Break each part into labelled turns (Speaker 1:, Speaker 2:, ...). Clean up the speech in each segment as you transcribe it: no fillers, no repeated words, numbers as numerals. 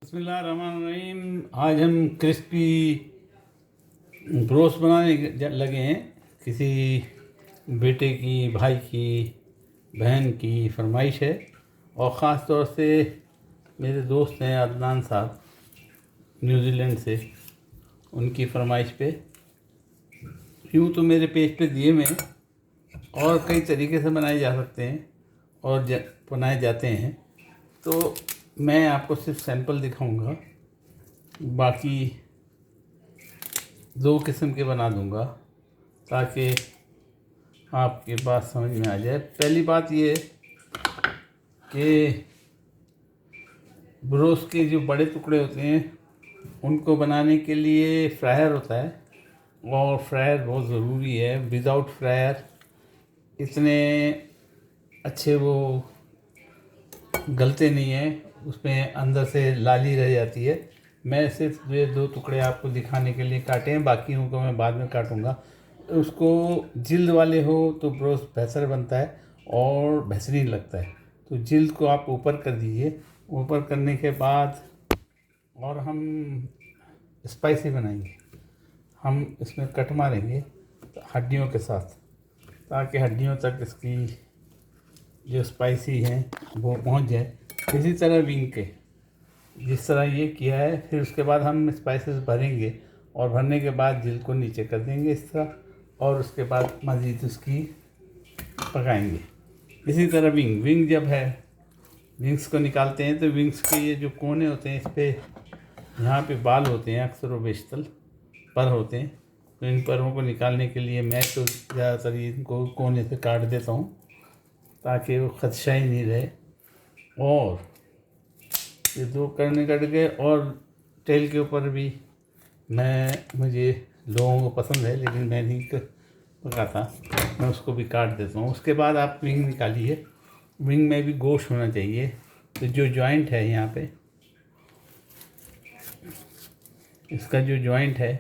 Speaker 1: बिस्मिल्लाहिर्रहमानिर्रहीम। आज हम क्रिस्पी ब्रोस्ट बनाने लगे हैं। किसी बेटे की, भाई की, बहन की फरमाइश है और ख़ास तौर से मेरे दोस्त हैं अदनान साहब न्यूजीलैंड से, उनकी फरमाइश पे। यूँ तो मेरे पेज पे दिए में और कई तरीके से बनाए जा सकते हैं और बनाए जाते हैं, तो मैं आपको सिर्फ सैंपल दिखाऊंगा, बाकी दो किस्म के बना दूंगा ताकि आपकी बात समझ में आ जाए। पहली बात ये कि ब्रोस्ट के जो बड़े टुकड़े होते हैं उनको बनाने के लिए फ्रायर होता है और फ्रायर बहुत ज़रूरी है। विदाउट फ्रायर इतने अच्छे वो गलते नहीं हैं, उसमें अंदर से लाली रह जाती है। मैं सिर्फ ये दो टुकड़े आपको दिखाने के लिए काटे हैं, बाकी उनको मैं बाद में काटूंगा। उसको जिल्द वाले हो तो ब्रोस्ट बेहतर बनता है और बेहतरीन लगता है। तो जिल्द को आप ऊपर कर दीजिए। ऊपर करने के बाद और हम स्पाइसी बनाएंगे। हम इसमें कट मारेंगे हड्डियों के साथ ताकि हड्डियों तक इसकी जो स्पाइसी हैं वो पहुंच जाए। इसी तरह विंग के जिस तरह ये किया है, फिर उसके बाद हम स्पाइसेस भरेंगे और भरने के बाद जिल को नीचे कर देंगे इस तरह, और उसके बाद मज़ीद उसकी पकाएंगे। इसी तरह विंग जब है, विंग्स को निकालते हैं तो विंग्स के ये जो कोने होते हैं, इस पर यहाँ पे बाल होते हैं, अक्सर व बेशतर पर होते हैं। तो इन परों को निकालने के लिए मैं तो ज़्यादातर इनको कोने से काट देता हूँ ताकि वो खदशा ही नहीं रहे। और ये दो करने कट गए। और टेल के ऊपर भी मुझे लोगों को पसंद है लेकिन मैं नहीं पकाता, मैं उसको भी काट देता हूँ। उसके बाद आप विंग निकालिए। विंग में भी गोश्त होना चाहिए। तो जो जॉइंट है यहाँ पे, इसका जो जॉइंट है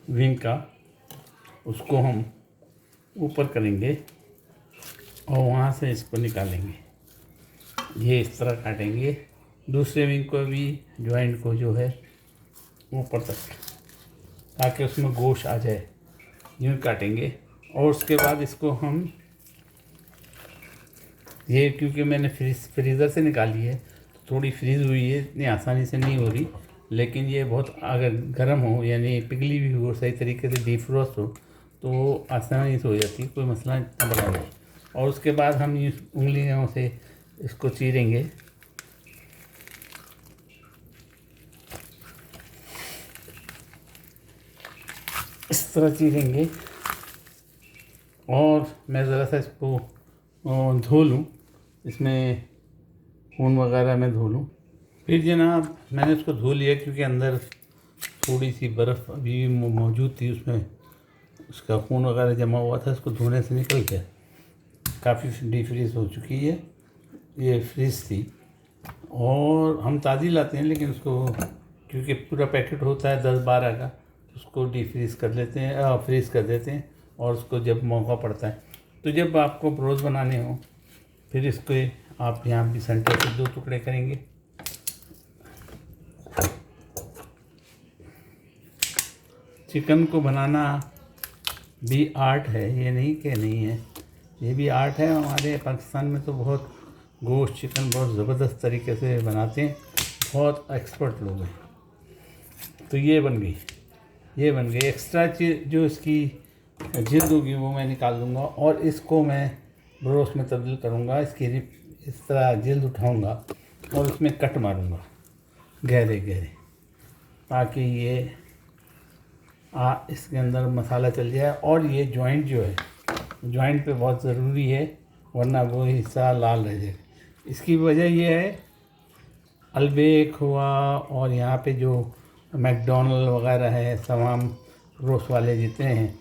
Speaker 1: विंग का, उसको हम ऊपर करेंगे और वहाँ से इसको निकालेंगे। ये इस तरह काटेंगे। दूसरे विंग को भी, जॉइंट को जो है ऊपर तक, ताकि उसमें गोश्त आ जाए, यूँ काटेंगे। और उसके बाद इसको हम, ये क्योंकि मैंने फ्रीज़र से निकाली है तो थोड़ी फ्रीज़ हुई है, इतनी आसानी से नहीं हो रही, लेकिन ये बहुत अगर गर्म हो, यानी पिघली भी हो, सही तरीके से डिफ्रोस्ट हो, तो आसानी से हो जाती है, कोई मसला इतना बड़ा नहीं। और उसके बाद हम उंगलियों से इसको चीरेंगे। इस तरह चीरेंगे और मैं ज़रा सा इसको धो लूँ, इसमें खून वगैरह मैं धो लूँ। फिर जनाब मैंने इसको धो लिया क्योंकि अंदर थोड़ी सी बर्फ़ अभी मौजूद थी, उसमें उसका खून वगैरह जमा हुआ था। इसको धोने से निकल गया, काफ़ी डिफ्रीज़ हो चुकी है, ये फ्रीज़ थी। और हम ताज़ी लाते हैं, लेकिन उसको क्योंकि पूरा पैकेट होता है 10-12 का, उसको डिफ्रीज़ कर लेते हैं, फ्रीज़ कर देते हैं। और उसको जब मौका पड़ता है, तो जब आपको ब्रोस्ट बनाने हो, फिर इसको आप यहाँ भी सेंटर से 2 टुकड़े करेंगे। चिकन को बनाना भी आर्ट है, ये नहीं कि नहीं है, ये भी आर्ट है। हमारे पाकिस्तान में तो बहुत गोश्त चिकन बहुत ज़बरदस्त तरीके से बनाते हैं, बहुत एक्सपर्ट लोग हैं। तो ये बन गई एक्स्ट्रा चीज़, जो इसकी जिल्द होगी वो मैं निकाल दूँगा और इसको मैं ब्रोस्ट में तब्दील करूँगा। इसकी इस तरह जिल्द उठाऊँगा और उसमें कट मारूँगा गहरे गहरे, ताकि ये इसके अंदर मसाला चल जाए। और ये जॉइंट जो है, जॉइंट पे बहुत ज़रूरी है, वरना वो हिस्सा लाल रह जाए। इसकी वजह ये है, अल्बेक हुआ और यहाँ पे जो मैकडॉनल्ड वगैरह है, तमाम रोस्ट वाले जितने हैं,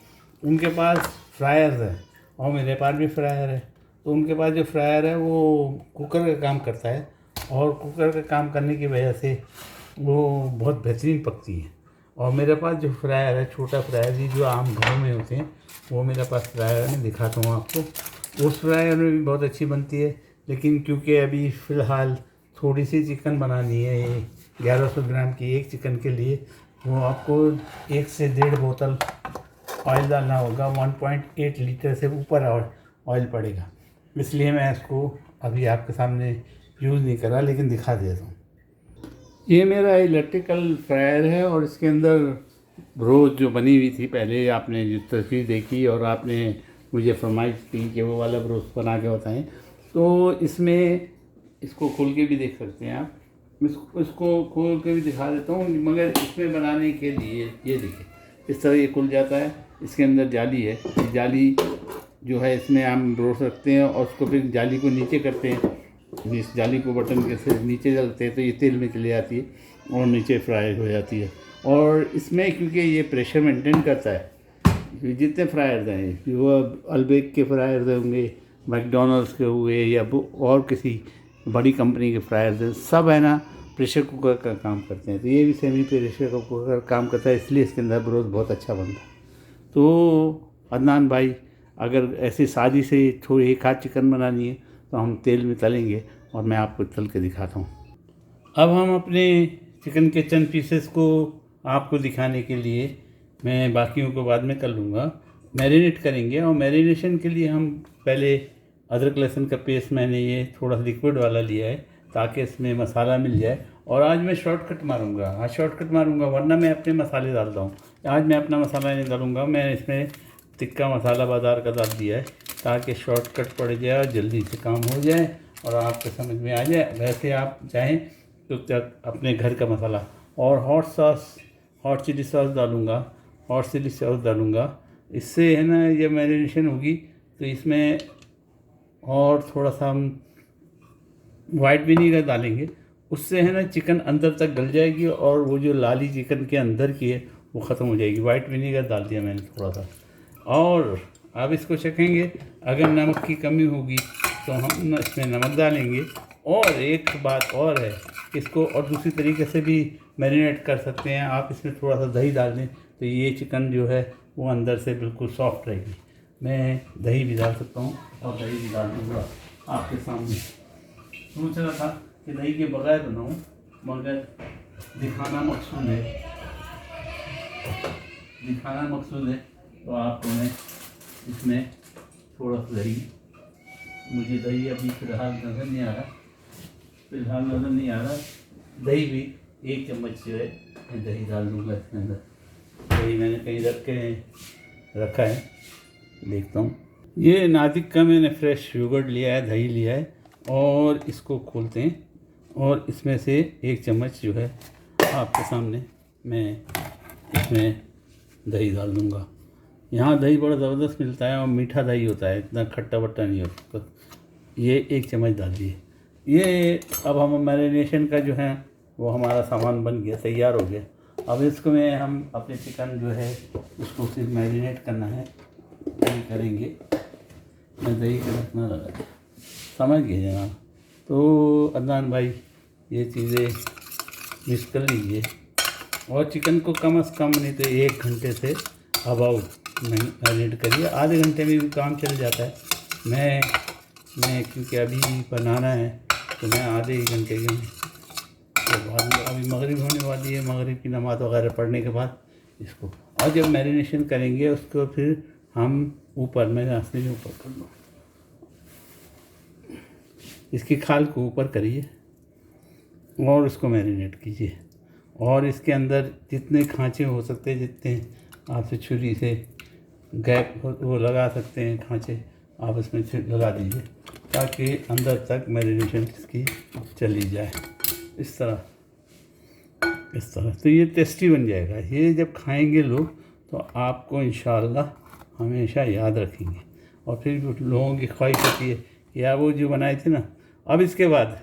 Speaker 1: उनके पास फ्रायर्स है और मेरे पास भी फ्रायर है। तो उनके पास जो फ्रायर है वो कुकर का काम करता है और कुकर का काम करने की वजह से वो बहुत बेहतरीन पकती है। और मेरे पास जो फ्रायर है, छोटा फ्रायर, ये जो आम घरों में होते हैं, वो मेरे पास फ्रायर है, मैं दिखाता हूँ आपको। उस फ्रायर में भी बहुत अच्छी बनती है, लेकिन क्योंकि अभी फ़िलहाल थोड़ी सी चिकन बनानी है, ये 1100 ग्राम की एक चिकन के लिए, वो आपको 1 से 1.5 बोतल ऑयल डालना होगा। 1.8 लीटर से ऊपर ऑयल पड़ेगा, इसलिए मैं इसको अभी आपके सामने यूज़ नहीं कर रहा, लेकिन दिखा देता हूँ। ये मेरा इलेक्ट्रिकल फ्रायर है और इसके अंदर रोज़ जो बनी हुई थी, पहले आपने जो तस्वीर देखी और आपने मुझे फरमाइश की कि वो वाला रोज़ बना के बताएं, तो इसमें इसको खोल के भी देख सकते हैं आप। इसको खोल के भी दिखा देता हूँ, मगर इसमें बनाने के लिए ये देखिए इस तरह ये खुल जाता है। इसके अंदर जाली है, ये जाली जो है इसमें हम रोज रखते हैं और उसको फिर जाली को नीचे करते हैं। इस जाली को बटन के से नीचे डालते हैं तो ये तेल में चली जाती है और नीचे फ्राई हो जाती है। और इसमें क्योंकि ये प्रेशर मेंटेन करता है, जितने फ्रायर्स हैं, वो अल्बेक के फ्रायर्स होंगे, मैकडॉनल्ड्स के हुए या और किसी बड़ी कंपनी के फ्रायर्स हैं, सब है ना प्रेशर कुकर का काम करते हैं। तो ये भी सेमी प्रेशर कुकर का काम करता है, इसलिए इसके अंदर ब्रोथ बहुत अच्छा बनता है। तो अदनान भाई, अगर ऐसी सादी से थोड़ी एक हाथ चिकन बनानी है तो हम तेल में तलेंगे और मैं आपको तल के दिखाता हूँ। अब हम अपने चिकन के चंद पीसेस को आपको दिखाने के लिए, मैं बाकियों को बाद में कर लूँगा, मैरिनेट करेंगे। और मैरिनेशन के लिए हम पहले अदरक लहसुन का पेस्ट, मैंने ये थोड़ा लिक्विड वाला लिया है ताकि इसमें मसाला मिल जाए। और आज मैं शॉर्टकट मारूंगा, आज शॉर्टकट मारूंगा, वरना मैं अपने मसाले डालता हूँ। आज मैं अपना मसाला नहीं डालूँगा, मैं इसमें टिक्का मसाला बाज़ार का डाल दिया है ताकि शॉर्टकट पड़ जाए और जल्दी से काम हो जाए और आपको समझ में आ जाए। वैसे आप चाहें तो अपने घर का मसाला और हॉट चिली सॉस डालूँगा, हॉट चिली सॉस डालूँगा। इससे है ना जब मैरिनेशन होगी तो इसमें और थोड़ा सा हम वाइट विनीगर डालेंगे, उससे है ना चिकन अंदर तक गल जाएगी और वो जो लाली चिकन के अंदर की है वो ख़त्म हो जाएगी। वाइट विनीगर डाल दिया मैंने थोड़ा सा। और अब इसको चखेंगे, अगर नमक की कमी होगी तो हम इसमें नमक डालेंगे। और एक बात और है, इसको और दूसरी तरीके से भी मैरिनेट कर सकते हैं आप। इसमें थोड़ा सा दही डाल दें तो ये चिकन जो है वो अंदर से बिल्कुल सॉफ्ट रहेगी। मैं दही भी डाल सकता हूँ और दही भी डाल दूँगा आपके सामने। सोच रहा था कि दही के बगैर बनाऊँ, मगर दिखाना मकसूद है, तो आपको मैं इसमें थोड़ा सा दही, मुझे दही अभी फ़िलहाल नज़र नहीं आ रहा, दही भी 1 चम्मच जो है मैं दही डाल दूँगा इसके अंदर। दही मैंने कहीं रखा है, देखता हूँ। ये नादिक का मैंने फ्रेश योगर्ट लिया है, दही लिया है, और इसको खोलते हैं और इसमें से 1 चम्मच जो है आपके सामने मैं इसमें दही डाल दूँगा। यहाँ दही बड़ा ज़बरदस्त मिलता है और मीठा दही होता है, इतना खट्टा वट्टा नहीं होता। ये 1 चम्मच डाल दिए। ये अब हम मैरिनेशन का जो है वो हमारा सामान बन गया, तैयार हो गया। अब इसको में हम अपने चिकन जो है उसको सिर्फ मैरिनेट करना है, दही करेंगे। मैं दही का रखना लगा, समझ गए जनाब। तो अदनान भाई ये चीज़ें मिक्स कर लीजिए और चिकन को कम से कम नहीं तो 1 घंटे से अबाउट मैरिनेट करिए। आधे घंटे में भी काम चल जाता है। मैं क्योंकि अभी बनाना है तो मैं आधे ही घंटे के तो बाद में, अभी मगरिब होने वाली है, मगरिब की नमाज़ वगैरह पढ़ने के बाद इसको, और जब मैरिनेशन करेंगे उसको फिर हम ऊपर, मैं रास्ते में ऊपर कर लूँ, इसकी खाल को ऊपर करिए और उसको मैरिनेट कीजिए। और इसके अंदर जितने खांचे हो सकते हैं, जितने आपसे छुरी से गैप वो लगा सकते हैं खांचे, आप इसमें लगा दीजिए ताकि अंदर तक मैरिनेशन इसकी चली जाए। इस तरह तो ये टेस्टी बन जाएगा। ये जब खाएंगे लोग तो आपको इंशाअल्लाह हमेशा याद रखेंगे। और फिर लोगों की ख्वाहिश होती है या वो जो बनाए थे ना, अब इसके बाद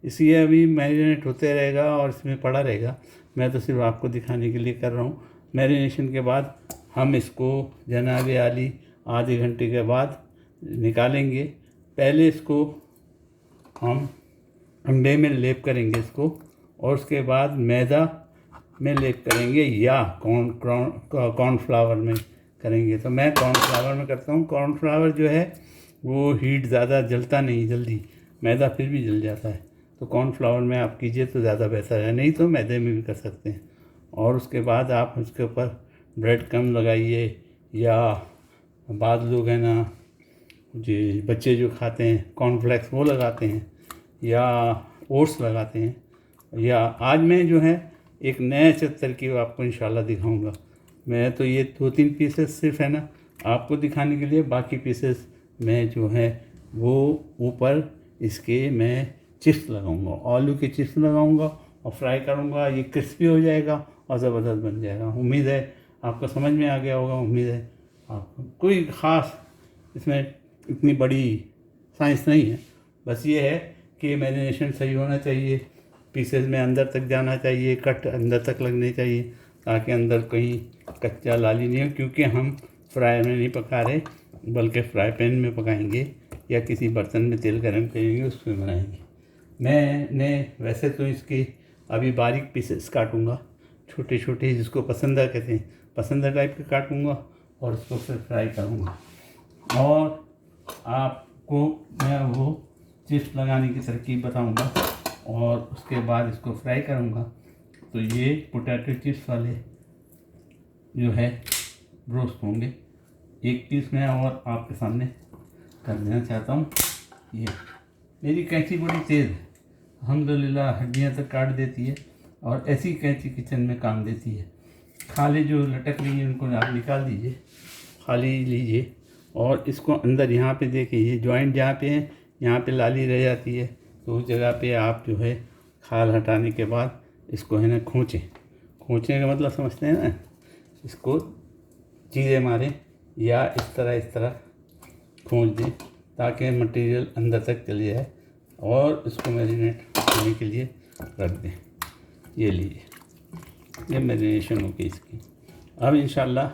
Speaker 1: इसी अभी मैरिनेट होते रहेगा और इसमें पड़ा रहेगा। मैं तो सिर्फ आपको दिखाने के लिए कर रहा हूँ। मैरिनेशन के बाद हम इसको जनाब आली आधे घंटे के बाद निकालेंगे। पहले इसको हम अंडे में लेप करेंगे इसको, और उसके बाद मैदा में लेप करेंगे या कॉर्नफ्लावर में करेंगे। तो मैं कॉर्नफ्लावर में करता हूँ। कॉर्नफ्लावर जो है वो हीट ज़्यादा जलता नहीं जल्दी, मैदा फिर भी जल जाता है। तो कॉर्नफ्लावर में आप कीजिए तो ज़्यादा बेहतर है, नहीं तो मैदे में भी कर सकते हैं। और उसके बाद आप उसके ऊपर ब्रेड क्रम्ब लगाइए, या बाद लोग हैं ना जी बच्चे जो खाते हैं कॉर्नफ्लेक्स वो लगाते हैं, या ओट्स लगाते हैं, या आज मैं जो है एक नया तरकीब आपको इंशाल्लाह दिखाऊंगा। मैं तो ये 2-3 पीसेस सिर्फ है ना आपको दिखाने के लिए, बाकी पीसेस मैं जो है वो ऊपर इसके मैं चिप्स लगाऊंगा, आलू के चिप्स लगाऊंगा और फ्राई करूंगा। ये क्रिस्पी हो जाएगा और ज़बरदस्त बन जाएगा। उम्मीद है आपको समझ में आ गया होगा। उम्मीद है आपको कोई ख़ास इसमें इतनी बड़ी साइंस नहीं है, बस ये है कि मैरिनेशन सही होना चाहिए, पीसेस में अंदर तक जाना चाहिए, कट अंदर तक लगने चाहिए, ताकि अंदर कहीं कच्चा लाली नहीं हो, क्योंकि हम फ्राई में नहीं पका रहे बल्कि फ्राई पैन में पकाएंगे या किसी बर्तन में तेल गरम करेंगे उसमें बनाएंगे। मैंने वैसे तो इसकी अभी बारीक पीसेस काटूंगा, छोटे छोटे जिसको पसंदा कहते हैं, पसंदा टाइप के काटूंगा और उसको फिर फ्राई करूंगा। और आपको मैं वो चिप्स लगाने की तरकीब बताऊंगा और उसके बाद इसको फ्राई करूंगा। तो ये पोटैटो चिप्स वाले जो है रोस्ट होंगे। एक पीस मैं और आपके सामने कर देना चाहता हूँ। ये मेरी कैंची बड़ी तेज़ है, अल्हम्दुलिल्लाह हड्डियाँ तक काट देती है, और ऐसी कैंची किचन में काम देती है। खाली जो लटक रही है उनको आप निकाल दीजिए, खाली लीजिए और इसको अंदर यहाँ पे देखिए, ये जॉइंट जहाँ पे है यहाँ पे लाली रह जाती है, तो उस जगह पे आप जो है खाल हटाने के बाद इसको है ना खोंचें। खोंचने का मतलब समझते हैं ना, इसको चीज़ें मारें या इस तरह खोंच दें ताकि मटेरियल अंदर तक चले जाए, और इसको मैरिनेट करने के लिए रख दें। ये लीजिए, ये मैरिनेशन होगी इसकी। अब इंशाल्लाह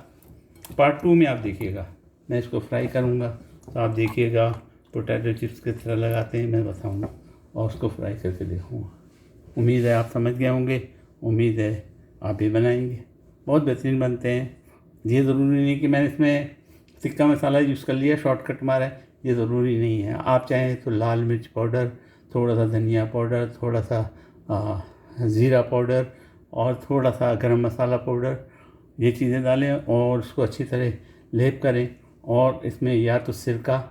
Speaker 1: पार्ट 2 में आप देखिएगा, मैं इसको फ्राई करूँगा तो आप देखिएगा पोटैटो चिप्स किस तरह लगाते हैं मैं बताऊँगा, और उसको फ्राई करके देखूँगा। उम्मीद है आप समझ गए होंगे, उम्मीद है आप भी बनाएंगे, बहुत बेहतरीन बनते हैं। ये ज़रूरी नहीं कि मैंने इसमें तिक्का मसाला यूज़ कर लिया, शॉर्टकट मारा है, ये ज़रूरी नहीं है। आप चाहें तो लाल मिर्च पाउडर, थोड़ा सा धनिया पाउडर, थोड़ा सा ज़ीरा पाउडर और थोड़ा सा गरम मसाला पाउडर, ये चीज़ें डालें और उसको अच्छी तरह लेप करें। और इसमें या तो सिरका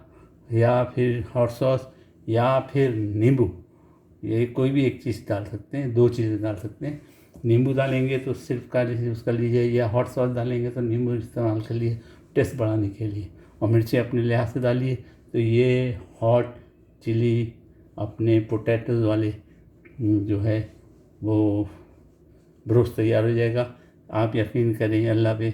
Speaker 1: या फिर हॉट सॉस या फिर नींबू, ये कोई भी एक चीज़ डाल सकते हैं, 2 चीज़ें डाल सकते हैं। नींबू डालेंगे तो सिर्फ का यूज़ कर लीजिए, या हॉट सॉस डालेंगे तो नींबू इस्तेमाल कर लिए टेस्ट बढ़ाने के लिए, और मिर्ची अपने लिहाज से डालिए। तो ये हॉट चिली अपने पोटैटोज़ वाले जो है वो ब्रोस्ट तैयार हो जाएगा। आप यकीन करें अल्लाह पे,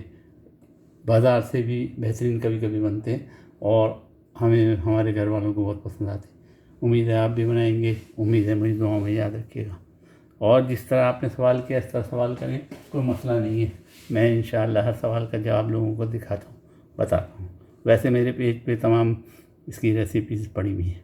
Speaker 1: बाज़ार से भी बेहतरीन कभी कभी बनते हैं और हमें हमारे घर वालों को बहुत पसंद आते हैं। उम्मीद है आप भी बनाएंगे, उम्मीद है मुझे दुआ में याद रखिएगा। और जिस तरह आपने सवाल किया इस तरह सवाल करें, कोई मसला नहीं है, मैं इंशाअल्लाह हर सवाल का जवाब लोगों को दिखाता हूँ, बताता हूँ। वैसे मेरे पेज पे तमाम इसकी रेसिपीज़ पड़ी हुई हैं।